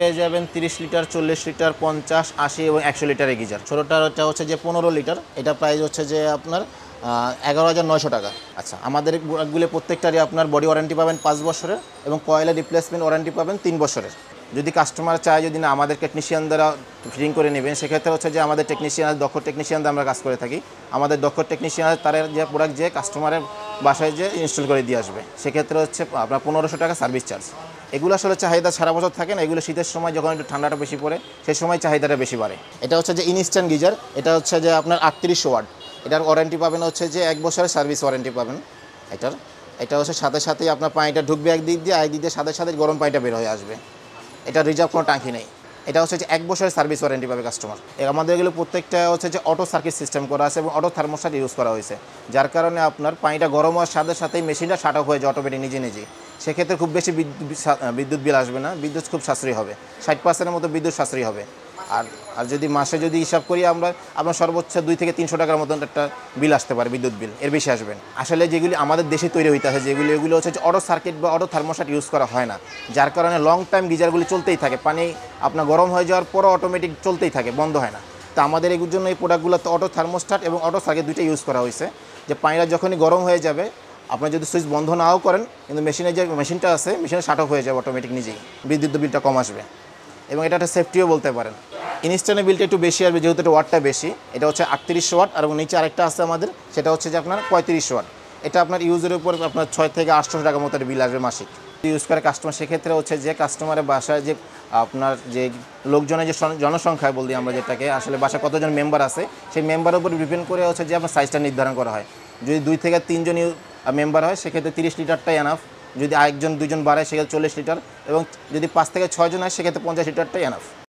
পেয়ে যাবেন 30 litre, 40 litre, 50, 80 এবং 100 লিটারের গিজার। ছোটোটা হচ্ছে যে 15 লিটার, এটা প্রাইস হচ্ছে যে আপনার 11,900 টাকা। আচ্ছা, আমাদের প্রোডাক্টগুলো প্রত্যেকটারই আপনার বডি ওয়ারেন্টি পাবেন 5 বছরের এবং কয়েলের রিপ্লেসমেন্ট ওয়ারেন্টি পাবেন 3 বছরের। যদি কাস্টমার চায় যদি না আমাদের টেকনিশিয়ান দ্বারা ফিটিং করে নেবেন, সেক্ষেত্রে হচ্ছে যে আমাদের টেকনিশিয়ান, দক্ষ টেকনিশিয়ান দ্বারা আমরা কাজ করে থাকি। আমাদের দক্ষ টেকনিশিয়ান তার যে প্রোডাক্ট যে কাস্টমারের বাসায় যে ইনস্টল করে দিয়ে আসবে, সেক্ষেত্রে হচ্ছে আপনার 1500 টাকা সার্ভিস চার্জ। এগুলো আসলে চাহিদা সারা বছর থাকে না, এগুলো শীতের সময় যখন একটু ঠান্ডাটা বেশি পড়ে সেই সময় চাহিদাটা বেশি বাড়ে। এটা হচ্ছে যে ইনস্ট্যান্ট গিজার, এটা হচ্ছে যে আপনার 38 ওয়াট। এটার ওয়ারেন্টি পাবেন হচ্ছে যে 1 বছরের সার্ভিস ওয়ারেন্টি পাবেন এটা হচ্ছে সাথে সাথেই আপনার পানিটা ঢুকবে একদিক দিয়ে, আরেক দিক দিয়ে সাথে সাথে গরম পানিটা বের হয়ে আসবে। এটা রিজার্ভ কোনো টাঙ্কি নেই। এটা হচ্ছে যে 1 বছরের সার্ভিস ওয়ারেন্টি পাবে কাস্টমার। আমাদের এগুলো প্রত্যেকটা হচ্ছে যে অটো সার্কিট সিস্টেম করা আছে এবং অটো থার্মোস্ট্যাট ইউজ করা হয়েছে, যার কারণে আপনার পানিটা গরম হওয়ার সাথে সাথেই মেশিনটা শাট অফ হয়ে যায় অটোমেটিক নিজেই। সেক্ষেত্রে খুব বেশি বিদ্যুৎ বিল আসবে না, বিদ্যুৎ খুব সাশ্রয়ী হবে, 60% মতো বিদ্যুৎ সাশ্রয়ী হবে। আর যদি মাসে যদি হিসাব করি আপনার সর্বোচ্চ 200 থেকে 300 টাকার মতন একটা বিল আসতে পারে, বিদ্যুৎ বিল, এর বেশি আসবেন। আসলে যেগুলি আমাদের দেশে তৈরি হইতে আছে, এগুলো হচ্ছে যে অটো সার্কিট বা অটো থার্মোস্ট্যাট ইউজ করা হয় না, যার কারণে লং টাইম গিজারগুলি চলতেই থাকে, পানি আপনার গরম হয়ে যাওয়ার পরও অটোমেটিক চলতেই থাকে, বন্ধ হয় না। তো আমাদের এগুলোর জন্য এই প্রোডাক্টগুলোতে অটো থার্মোস্ট্যাট এবং অটো সার্কিট দুইটা ইউজ করা হয়েছে, যে পানিটা যখনই গরম হয়ে যাবে আপনি যদি সুইচ বন্ধ নাও করেন, কিন্তু মেশিনের যে মেশিনটা আছে মেশিনে শাট অফ হয়ে যাবে অটোমেটিক নিজেই, বিদ্যুৎ বিলটা কম আসবে। এবং এটা একটা সেফটিও বলতে পারেন। ইনস্ট্যান্টের বিলটা একটু বেশি আসবে যেহেতু এটা ওয়াটটা বেশি। এটা হচ্ছে 38 ওয়াট, আর নিচে আরেকটা আছে আমাদের, সেটা হচ্ছে যে আপনার 35 ওয়াট। এটা আপনার ইউজের উপর আপনার 6 থেকে 800 টাকার মতো বিল আসবে মাসিক। ইউজ করে কাস্টমার, সেক্ষেত্রে হচ্ছে যে কাস্টমারের বাসায় যে আপনার যে লোকজনের যে জনসংখ্যা বলি আমরা যেটাকে, আসলে বাসায় কতজন মেম্বার আছে সেই মেম্বারের উপর ডিপেন্ড করে হচ্ছে যে আপনার সাইজটা নির্ধারণ করা হয়। যদি 2 থেকে 3 জন মেম্বার হয় সেক্ষেত্রে 30 লিটারটাই এনাফ। যদি 1 জন 2 জন বাড়ায় সেক্ষেত্রে 40 লিটার, এবং যদি 5 থেকে 6 জন হয় সেক্ষেত্রে 50 লিটারটাই এনাফ।